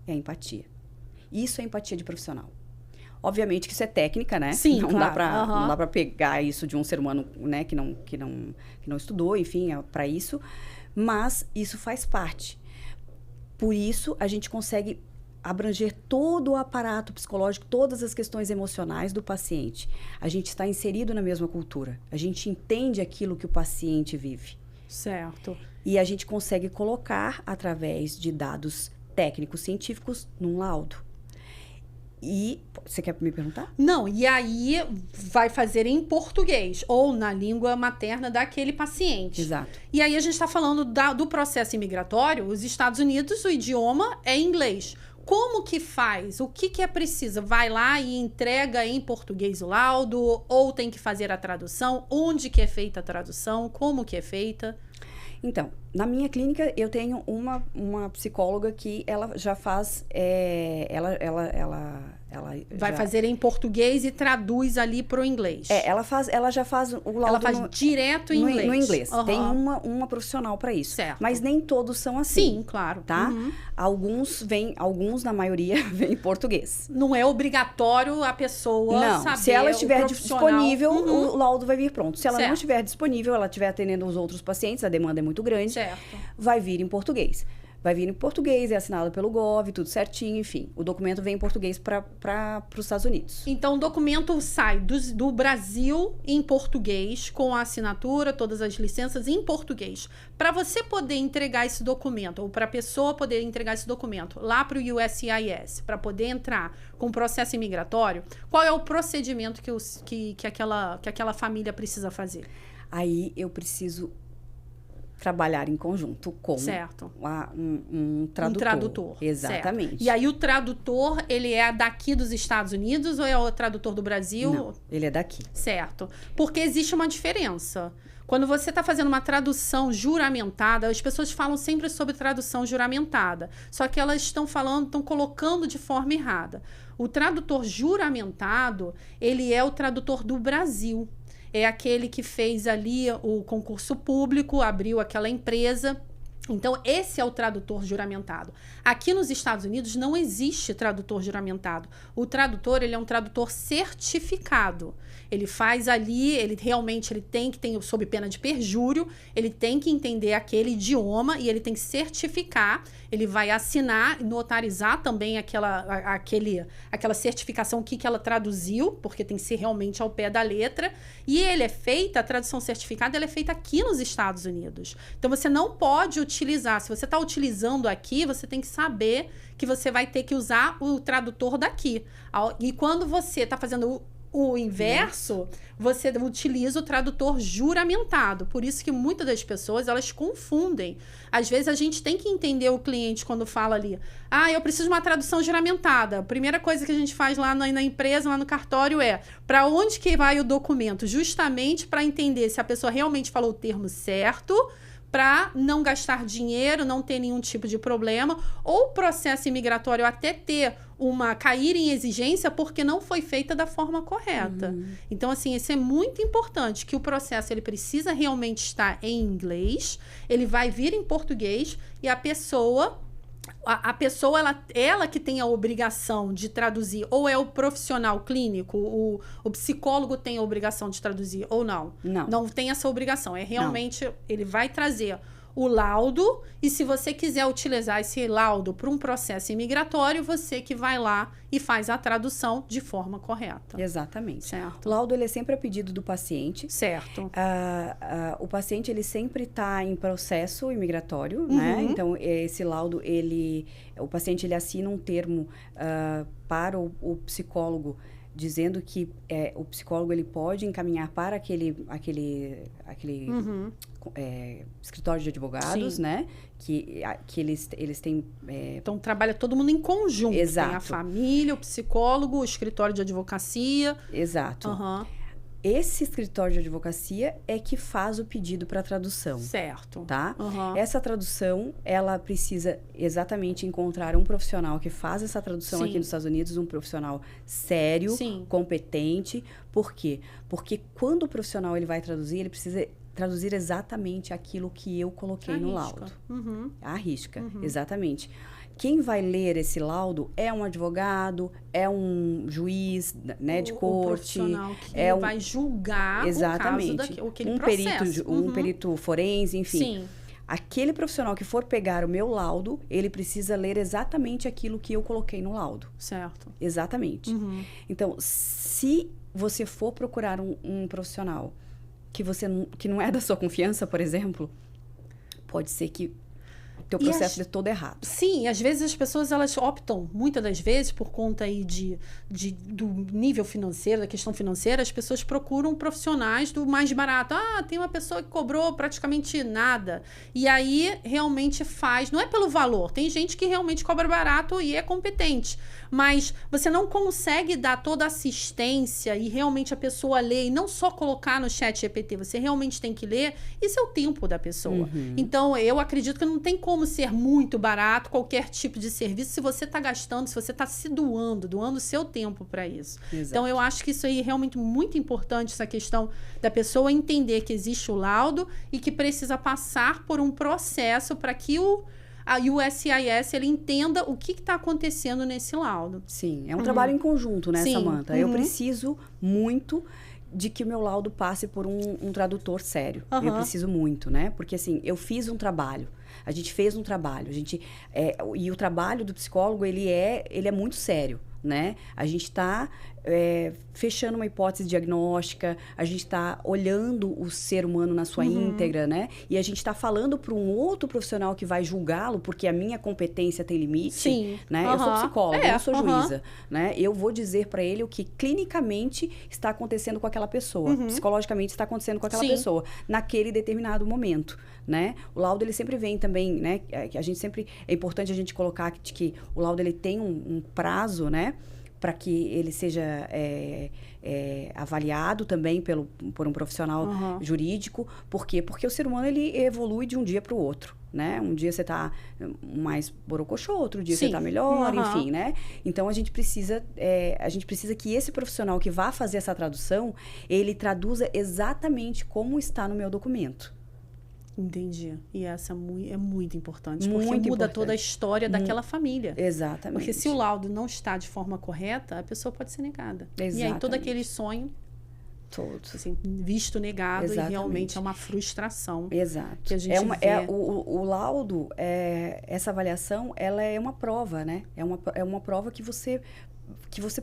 é empatia. Isso é empatia de profissional. Obviamente que isso é técnica, né?
Sim,
não
claro.
Não dá para pegar isso de um ser humano, né, que não estudou, enfim, é para isso. Mas isso faz parte. Por isso, a gente consegue abranger todo o aparato psicológico, todas as questões emocionais do paciente. A gente está inserido na mesma cultura. A gente entende aquilo que o paciente vive.
Certo.
E a gente consegue colocar, através de dados técnicos científicos, num laudo. E você quer me perguntar?
Não, e aí vai fazer em português ou na língua materna daquele paciente.
Exato.
E aí a gente está falando do processo imigratório. Os Estados Unidos, o idioma é inglês. Como que faz? O que é preciso? Vai lá e entrega em português o laudo? Ou tem que fazer a tradução? Onde que é feita a tradução? Como que é feita?
Então, na minha clínica, eu tenho uma psicóloga que ela já faz...
Vai fazer em português e traduz ali para o inglês.
Ela já faz o laudo...
Ela faz direto em inglês.
No inglês. Tem uma profissional para isso.
Certo.
Mas nem todos são assim.
Sim, claro.
Tá? Alguns, na maioria, vêm em português.
Não é obrigatório a pessoa saber.
Se ela estiver disponível, o laudo vai vir pronto. Se ela não estiver disponível, ela estiver atendendo os outros pacientes, a demanda é muito grande, vai vir em português. Vai vir em português, é assinado pelo Gov, tudo certinho, enfim. O documento vem em português para os Estados Unidos.
Então, o documento sai do Brasil em português, com a assinatura, todas as licenças em português. Para você poder entregar esse documento, ou para a pessoa poder entregar esse documento lá para o USCIS, para poder entrar com o processo imigratório, qual é o procedimento que aquela família precisa fazer?
Aí eu preciso trabalhar em conjunto com um tradutor.
Um tradutor.
Exatamente.
Certo. E aí o tradutor, ele é daqui dos Estados Unidos ou é o tradutor do Brasil?
Não, ele é daqui.
Certo. Porque existe uma diferença. Quando você está fazendo uma tradução juramentada, as pessoas falam sempre sobre tradução juramentada. Só que elas estão colocando de forma errada. O tradutor juramentado, ele é o tradutor do Brasil. É aquele que fez ali o concurso público, abriu aquela empresa. Então, esse é o tradutor juramentado. Aqui nos Estados Unidos não existe tradutor juramentado. O tradutor, ele é um tradutor certificado. Ele faz ali, ele tem que ter, sob pena de perjúrio, ele tem que entender aquele idioma e ele tem que certificar, ele vai assinar e notarizar também aquela certificação, o que ela traduziu, porque tem que ser realmente ao pé da letra. E a tradução certificada, ela é feita aqui nos Estados Unidos. Então, você não pode utilizar, se você está utilizando aqui, você tem que saber que você vai ter que usar o tradutor daqui. E quando você está fazendo o inverso, você utiliza o tradutor juramentado. Por isso que muitas das pessoas, elas confundem. Às vezes, a gente tem que entender o cliente quando fala ali, eu preciso de uma tradução juramentada. A primeira coisa que a gente faz lá na empresa, lá no cartório, é para onde que vai o documento? Justamente para entender se a pessoa realmente falou o termo certo, para não gastar dinheiro, não ter nenhum tipo de problema, ou o processo imigratório até cair em exigência porque não foi feita da forma correta. Então, assim, isso é muito importante, que o processo ele precisa realmente estar em inglês, ele vai vir em português e a pessoa ela que tem a obrigação de traduzir, ou é o profissional clínico, o psicólogo tem a obrigação de traduzir, ou não? Não tem essa obrigação. É realmente, ele vai trazer o laudo, e se você quiser utilizar esse laudo para um processo imigratório, você que vai lá e faz a tradução de forma correta.
Exatamente.
Certo.
O laudo ele é sempre a pedido do paciente.
Certo.
O paciente ele sempre está em processo imigratório, né? Então, esse laudo, o paciente ele assina um termo para o psicólogo, dizendo que o psicólogo ele pode encaminhar para aquele escritório de advogados, sim, né? Que eles têm...
Então, trabalha todo mundo em conjunto.
Exato.
Tem a família, o psicólogo, o escritório de advocacia.
Exato. Esse escritório de advocacia é que faz o pedido para tradução.
Certo.
Tá? Essa tradução, ela precisa exatamente encontrar um profissional que faz essa tradução, sim, aqui nos Estados Unidos, um profissional sério, sim, competente. Por quê? Porque quando o profissional ele vai traduzir, ele precisa traduzir exatamente aquilo que eu coloquei no laudo. A risca, exatamente. Quem vai ler esse laudo é um advogado, é um juiz, né, de corte. O profissional que
vai julgar
exatamente,
o caso daquele processo.
Um perito forense, enfim.
Sim.
Aquele profissional que for pegar o meu laudo, ele precisa ler exatamente aquilo que eu coloquei no laudo.
Certo.
Exatamente. Então, se você for procurar um profissional que não é da sua confiança, por exemplo, pode ser que teu processo dê todo errado.
Sim, às vezes as pessoas elas optam, muitas das vezes, por conta aí do nível financeiro, da questão financeira, as pessoas procuram profissionais do mais barato. Tem uma pessoa que cobrou praticamente nada. E aí, realmente faz... Não é pelo valor. Tem gente que realmente cobra barato e é competente. Mas você não consegue dar toda a assistência e realmente a pessoa ler e não só colocar no chat GPT. Você realmente tem que ler. Isso é o tempo da pessoa. Então, eu acredito que não tem como ser muito barato qualquer tipo de serviço se você está gastando, se você está se doando o seu tempo para isso.
Exato.
Então, eu acho que isso aí é realmente muito importante, essa questão da pessoa entender que existe o laudo e que precisa passar por um processo para que a USCIS ele entenda o que está acontecendo nesse laudo.
Sim, é um trabalho em conjunto, né, Samantha? Eu preciso muito de que o meu laudo passe por um tradutor sério. Eu preciso muito, né? Porque, assim, eu fiz um trabalho. A gente fez um trabalho. E o trabalho do psicólogo, ele é muito sério, né? A gente está fechando uma hipótese diagnóstica, a gente está olhando o ser humano na sua íntegra, né? E a gente está falando para um outro profissional que vai julgá-lo, porque a minha competência tem limite,
sim,
né? Eu sou psicóloga, eu não sou juíza, né? Eu vou dizer para ele o que clinicamente está acontecendo com aquela pessoa, psicologicamente está acontecendo com aquela pessoa, naquele determinado momento, né? O laudo, ele sempre vem também, né? É importante a gente colocar que o laudo, ele tem um prazo, né? Para que ele seja avaliado também por um profissional jurídico. Por quê? Porque o ser humano, ele evolui de um dia para o outro, né? Um dia você está mais borocochô, outro dia você está melhor, enfim, né? Então, a gente precisa que esse profissional que vá fazer essa tradução, ele traduza exatamente como está no meu documento.
Entendi. E essa é muito importante, porque muda toda a história daquela família.
Exatamente.
Porque se o laudo não está de forma correta, a pessoa pode ser negada.
Exatamente.
E aí todo aquele sonho, assim, visto negado, e realmente é uma frustração.
Exato.
Que a gente vê.
O laudo, essa avaliação, ela é uma prova, né? É uma prova que você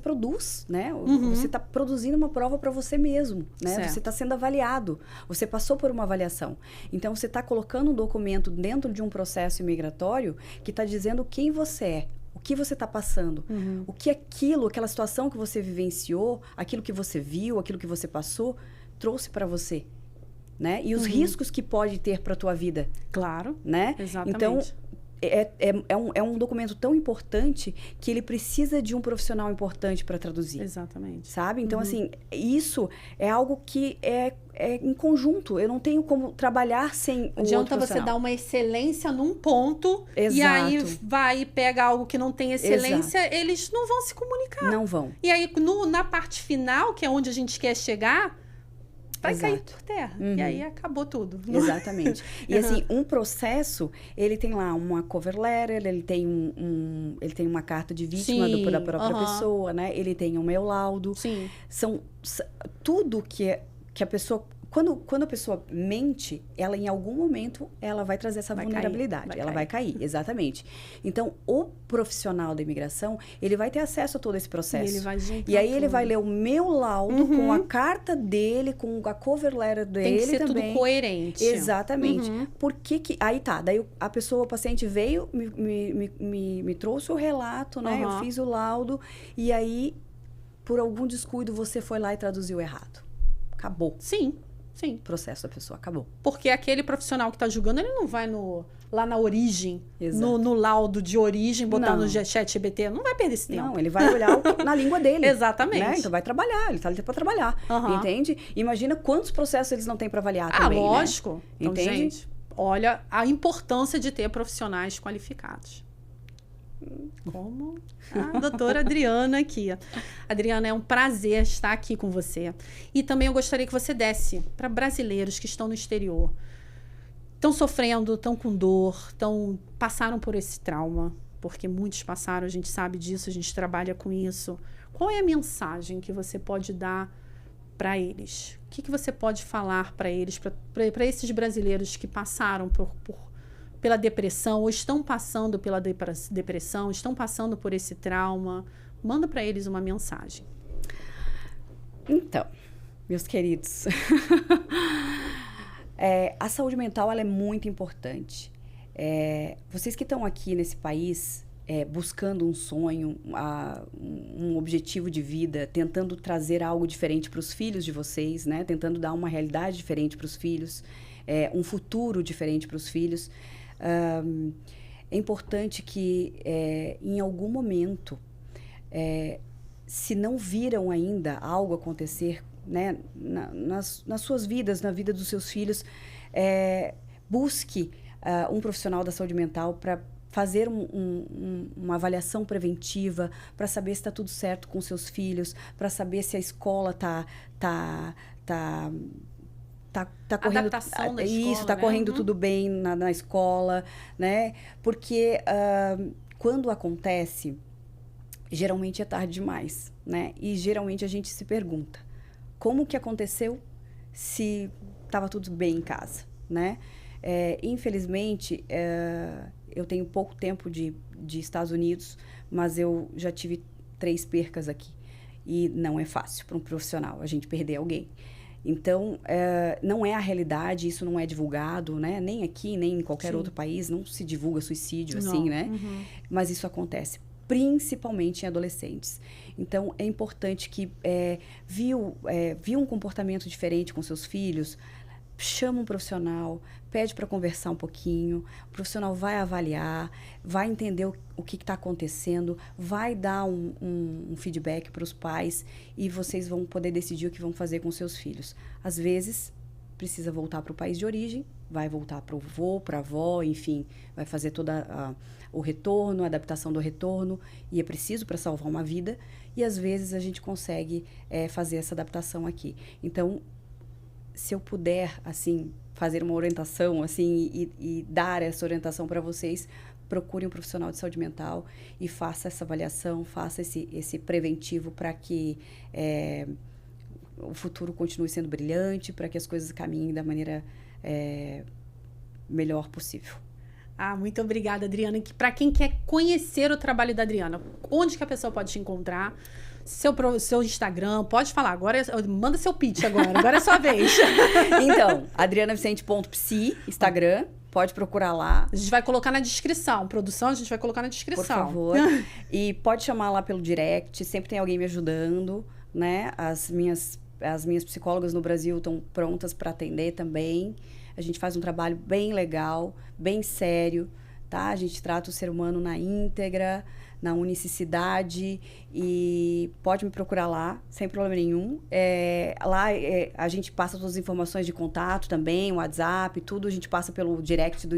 produz, né? Você está produzindo uma prova para você mesmo, né?
Certo.
Você está sendo avaliado, você passou por uma avaliação. Então, você está colocando um documento dentro de um processo imigratório que está dizendo quem você é, o que você está passando, o que aquela situação que você vivenciou, aquilo que você viu, aquilo que você passou, trouxe para você, né? E os riscos que pode ter para a tua vida.
Claro,
né?
exatamente.
Então, é um documento tão importante que ele precisa de um profissional importante para traduzir.
Exatamente.
Sabe? Então, assim, isso é algo que é em conjunto. Eu não tenho como trabalhar sem o outro
Adianta você
profissional.
dar uma excelência num ponto
Exato.
e aí vai e pega algo que não tem excelência, eles não vão se comunicar.
Não vão.
E aí, na parte final, que é onde a gente quer chegar, vai cair por terra. E aí acabou tudo.
Exatamente. E assim, um processo, ele tem lá uma cover letter, ele tem ele tem uma carta de vítima da própria pessoa, né? Ele tem um meu laudo.
Sim.
São tudo que a pessoa... Quando a pessoa mente, ela em algum momento, ela vai trazer essa vulnerabilidade. Ela vai cair, exatamente. Então, o profissional da imigração, ele vai ter acesso a todo esse processo. E aí ele vai ler o meu laudo com a carta dele, com a cover letter dele também.
Tem que ser tudo coerente.
Exatamente. Por que que... Aí tá, daí a pessoa, o paciente veio, me trouxe o relato, né? Eu fiz o laudo, e aí, por algum descuido, você foi lá e traduziu errado. Acabou.
Sim.
O processo da pessoa acabou.
Porque aquele profissional que está julgando, ele não vai lá na origem, no laudo de origem, botar no ChatGPT. Não vai perder esse tempo.
Não, ele vai olhar na língua dele.
Exatamente.
Né? Então vai trabalhar, ele está ali para trabalhar. Entende? Imagina quantos processos eles não têm para avaliar também.
Lógico.
Né?
Então,
entende?
gente, olha a importância de ter profissionais qualificados. Como a doutora Adriana aqui. Adriana, é um prazer estar aqui com você. E também eu gostaria que você desse para brasileiros que estão no exterior, estão sofrendo, estão com dor, passaram por esse trauma, porque muitos passaram, a gente sabe disso, a gente trabalha com isso. Qual é a mensagem que você pode dar para eles? O que você pode falar para eles, para esses brasileiros que passaram pela depressão, ou estão passando pela depressão, estão passando por esse trauma? Manda para eles uma mensagem.
Então, meus queridos, a saúde mental ela é muito importante. Vocês que estão aqui nesse país buscando um sonho, um objetivo de vida, tentando trazer algo diferente para os filhos de vocês, né? Tentando dar uma realidade diferente para os filhos, um futuro diferente para os filhos. É importante que em algum momento, se não viram ainda algo acontecer, né, nas suas vidas, na vida dos seus filhos, busque um profissional da saúde mental para fazer uma avaliação preventiva, para saber se está tudo certo com seus filhos, para saber se a escola está correndo,
adaptação da escola,
isso, está correndo tudo bem na escola, né? Porque quando acontece, geralmente é tarde demais, né? E geralmente a gente se pergunta, como que aconteceu se estava tudo bem em casa, né? Infelizmente, eu tenho pouco tempo de Estados Unidos, mas eu já tive 3 percas aqui. E não é fácil para um profissional a gente perder alguém. Então, não é a realidade, isso não é divulgado, né? Nem aqui, nem em qualquer outro país, não se divulga suicídio, assim, né? Mas isso acontece, principalmente em adolescentes. Então, é importante que viu um comportamento diferente com seus filhos, chama um profissional, pede para conversar um pouquinho, o profissional vai avaliar, vai entender o que está acontecendo, vai dar um feedback para os pais e vocês vão poder decidir o que vão fazer com seus filhos. Às vezes, precisa voltar para o país de origem, vai voltar para o avô, para a avó, enfim, vai fazer toda o retorno, a adaptação do retorno, e é preciso para salvar uma vida, e às vezes a gente consegue fazer essa adaptação aqui. Então, se eu puder, assim, fazer uma orientação, assim, e dar essa orientação para vocês, procure um profissional de saúde mental e faça essa avaliação, faça esse preventivo para que o futuro continue sendo brilhante, para que as coisas caminhem da maneira melhor possível.
Muito obrigada, Adriana. Para quem quer conhecer o trabalho da Adriana, onde que a pessoa pode te encontrar? Seu Instagram, pode falar. Agora, manda seu pitch agora é sua vez.
Então, adrianavicente.psi, Instagram, pode procurar lá.
A gente vai colocar na descrição. Produção, a gente vai colocar na descrição.
Por favor. E pode chamar lá pelo direct, sempre tem alguém me ajudando, né? As minhas psicólogas no Brasil estão prontas para atender também. A gente faz um trabalho bem legal, bem sério, tá? A gente trata o ser humano na íntegra, na unicidade, e pode me procurar lá, sem problema nenhum. Lá a gente passa todas as informações de contato também, WhatsApp, tudo a gente passa pelo direct do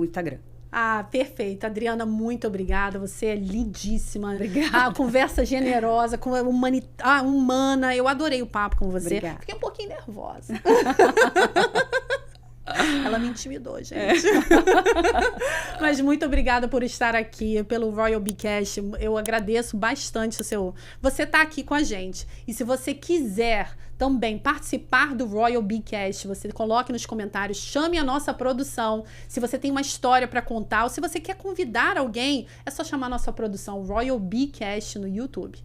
Instagram.
Ah, perfeito. Adriana, muito obrigada. Você é lindíssima.
Obrigada.
A conversa generosa, humana. Eu adorei o papo com você.
Obrigada.
Fiquei um pouquinho nervosa. Ela me intimidou, gente. Mas muito obrigada por estar aqui, pelo Royal Bcast. Eu agradeço bastante você tá aqui com a gente. E se você quiser também participar do Royal Bcast, você coloque nos comentários, chame a nossa produção. Se você tem uma história para contar ou se você quer convidar alguém, é só chamar a nossa produção Royal Bcast no YouTube.